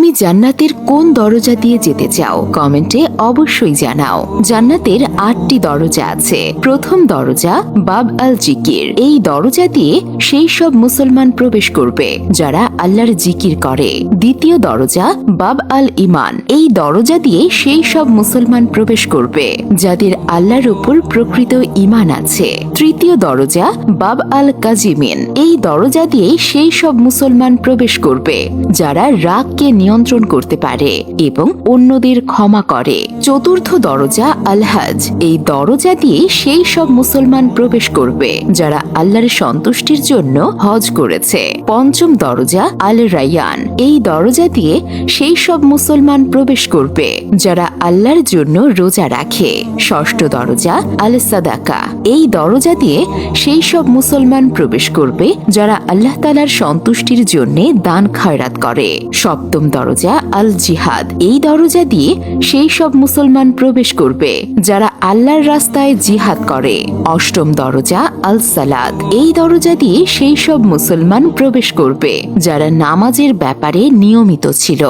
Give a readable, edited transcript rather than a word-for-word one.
তুমি জান্নাতের কোন দরজা দিয়ে যেতে চাও কমেন্টে অবশ্যই জানাও। জান্নাতের 8টি দরজা আছে। প্রথম দরজা বাব আল জিকির। এই দরজা দিয়ে সেই সব মুসলমান প্রবেশ করবে যারা আল্লাহর জিকির করে। দ্বিতীয় দরজা বাব আল ইমান। এই দরজা দিয়ে সেই সব মুসলমান প্রবেশ করবে যাদের আল্লাহর উপর প্রকৃত ইমান আছে। তৃতীয় দরজা বাব আল কাজিমিন। এই দরজা দিয়ে সেই সব মুসলমান প্রবেশ করবে যারা রাগকে নিয়ন্ত্রণ করতে পারে এবং অন্যদের ক্ষমা করে। চতুর্থ দরজা আল হজ। এই দরজা দিয়ে সেই সব মুসলমান প্রবেশ করবে যারা আল্লাহর সন্তুষ্টির জন্য হজ করেছে। পঞ্চম দরজা আল রায়ান। এই দরজা দিয়ে সেই সব মুসলমান প্রবেশ করবে যারা আল্লাহর জন্য রোজা রাখে। ষষ্ঠ দরজা আল সাদাকা। এই দরজা দিয়ে সেই সব মুসলমান প্রবেশ করবে যারা আল্লাহ তাআলার সন্তুষ্টির জন্য দান খয়রাত করে। সপ্তম দরজা আল জিহাদ। এই দরজা দিয়ে সেই সব মুসলমান প্রবেশ করবে যারা আল্লাহর রাস্তায় জিহাদ করে। অষ্টম দরজা আল সালাত। এই দরজা দিয়ে সেই সব মুসলমান প্রবেশ করবে যারা নামাজের ব্যাপারে নিয়মিত ছিল।